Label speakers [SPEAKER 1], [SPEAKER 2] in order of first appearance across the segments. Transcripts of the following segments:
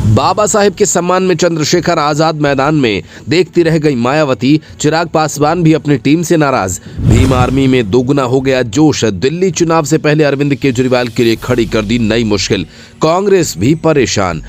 [SPEAKER 1] बाबा साहेब के सम्मान में चंद्रशेखर आजाद मैदान में, देखती रह गई मायावती। चिराग पासवान भी अपनी टीम से नाराज। भीम आर्मी में दोगुना हो गया जोश। दिल्ली चुनाव से पहले अरविंद केजरीवाल के लिए खड़ी कर दी नई मुश्किल। कांग्रेस भी परेशान।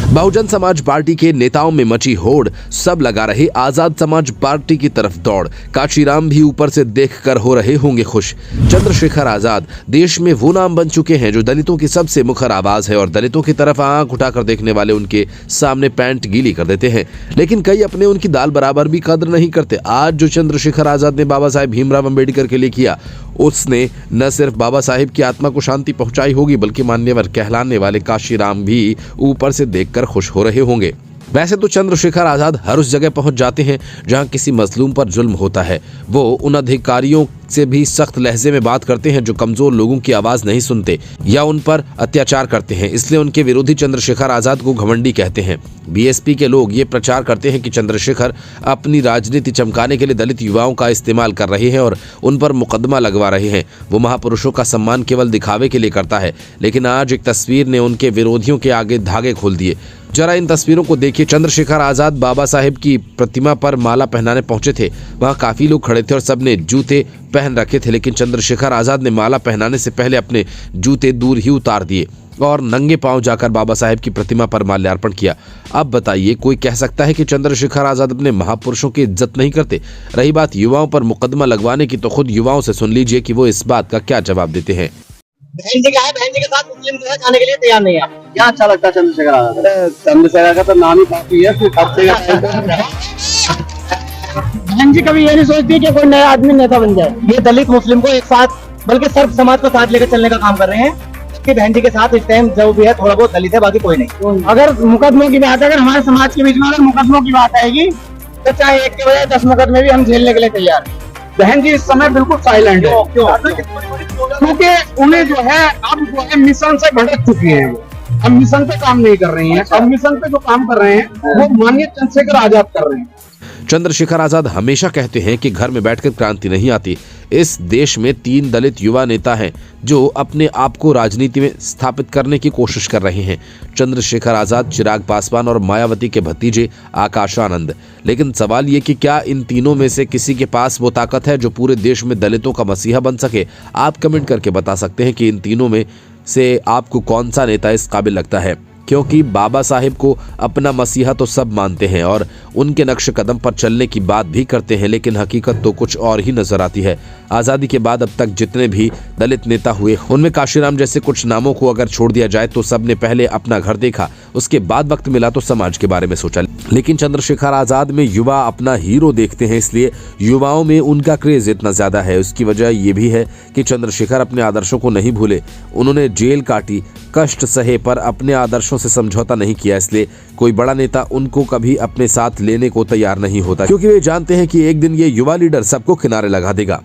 [SPEAKER 1] बहुजन समाज पार्टी के नेताओं में मची होड़। सब लगा रहे आजाद समाज पार्टी की तरफ दौड़। काशीराम भी ऊपर से देखकर हो रहे होंगे खुश। चंद्रशेखर आजाद देश में वो नाम बन चुके हैं जो दलितों की सबसे मुखर आवाज है और दलितों की तरफ आंख उठाकर देखने वाले उनके सामने पैंट गीली कर देते हैं। लेकिन कई अपने उनकी दाल बराबर भी कदर नहीं करते। आज जो चंद्रशेखर आजाद ने बाबा साहेब भीमराव अंबेडकर के लिए किया, उसने न सिर्फ बाबा साहेब की आत्मा को शांति पहुंचाई होगी, बल्कि मान्यवर कहलाने वाले काशीराम भी ऊपर से देखकर खुश हो रहे होंगे। वैसे तो चंद्रशेखर आजाद हर उस जगह पहुंच जाते हैं जहां किसी मजलूम पर जुल्म होता है। वो उन अधिकारियों से भी सख्त लहजे में बात करते हैं जो कमजोर लोगों की आवाज नहीं सुनते या उन पर अत्याचार करते हैं। इसलिए उनके विरोधी चंद्रशेखर आजाद को घमंडी कहते हैं। बीएसपी के लोग ये प्रचार करते हैं कि चंद्रशेखर अपनी राजनीति चमकाने के लिए दलित युवाओं का इस्तेमाल कर रहे हैं और उन पर मुकदमा लगवा रहे हैं। वो महापुरुषों का सम्मान केवल दिखावे के लिए करता है। लेकिन आज एक तस्वीर ने उनके विरोधियों के आगे धागे खोल दिए। जरा इन तस्वीरों को देखिए। चंद्रशेखर आजाद बाबा साहेब की प्रतिमा पर माला पहनाने पहुंचे थे। वहां काफी लोग खड़े थे और सबने जूते पहन रखे थे, लेकिन चंद्रशेखर आजाद ने माला पहनाने से पहले अपने जूते दूर ही उतार दिए और नंगे पांव जाकर बाबा साहेब की प्रतिमा पर माल्यार्पण किया। अब बताइए, कोई कह सकता है कि चंद्रशेखर आजाद अपने महापुरुषों की इज्जत नहीं करते? रही बात युवाओं पर मुकदमा लगवाने की, तो खुद युवाओं से सुन लीजिए कि वो इस बात का क्या जवाब देते हैं।
[SPEAKER 2] बहन जी के साथ मुस्लिम जो है जाने के लिए तैयार नहीं है।
[SPEAKER 3] क्या अच्छा लगता है चंद्रशेखर आजाद? चंद्रशेखर का तो नाम ही काफी है।
[SPEAKER 2] बहन जी कभी ये नहीं सोचती कि कोई नया आदमी नेता बन जाए। ये दलित मुस्लिम को एक साथ, बल्कि सर्व समाज को साथ लेकर चलने का काम कर रहे हैं। कि बहन जी के साथ इस टाइम जो भी है थोड़ा बहुत दलित है, बाकी कोई नहीं। अगर मुकदमों की बात है, अगर हमारे समाज के बीच में अगर मुकदमों की बात आएगी तो चाहे एक के बजाय 10 मुकदमे भी हम झेलने के लिए तैयार हैं।
[SPEAKER 3] बहन जी इस समय बिल्कुल साइलेंट है क्योंकि उन्हें जो है अब जो है मिशन से भटक चुकी है। अब मिशन पे काम नहीं कर रही हैं। अब मिशन पे जो काम कर रहे हैं वो माननीय चंद्रशेखर आजाद कर रहे हैं।
[SPEAKER 1] चंद्रशेखर आजाद हमेशा कहते हैं कि घर में बैठकर क्रांति नहीं आती। इस देश में 3 दलित युवा नेता हैं जो अपने आप को राजनीति में स्थापित करने की कोशिश कर रहे हैं। चंद्रशेखर आजाद, चिराग पासवान और मायावती के भतीजे आकाश आनंद। लेकिन सवाल ये कि क्या इन तीनों में से किसी के पास वो ताकत है जो पूरे देश में दलितों का मसीहा बन सके? आप कमेंट करके बता सकते हैं कि इन तीनों में से आपको कौन सा नेता इस काबिल लगता है। क्योंकि बाबा साहेब को अपना मसीहा तो सब मानते हैं और उनके नक्श कदम पर चलने की बात भी करते हैं, लेकिन हकीकत तो कुछ और ही नजर आती है। आज़ादी के बाद अब तक जितने भी दलित नेता हुए, उनमें काशीराम जैसे कुछ नामों को अगर छोड़ दिया जाए तो सबने पहले अपना घर देखा, उसके बाद वक्त मिला तो समाज के बारे में सोचा। लेकिन चंद्रशेखर आजाद में युवा अपना हीरो देखते हैं, इसलिए युवाओं में उनका क्रेज इतना ज्यादा है। उसकी वजह यह भी है कि चंद्रशेखर अपने आदर्शों को नहीं भूले। उन्होंने जेल काटी, कष्ट सहे, पर अपने आदर्शों से समझौता नहीं किया। इसलिए कोई बड़ा नेता उनको कभी अपने साथ लेने को तैयार नहीं होता, क्योंकि वे जानते हैं कि एक दिन ये युवा लीडर सबको किनारे लगा देगा।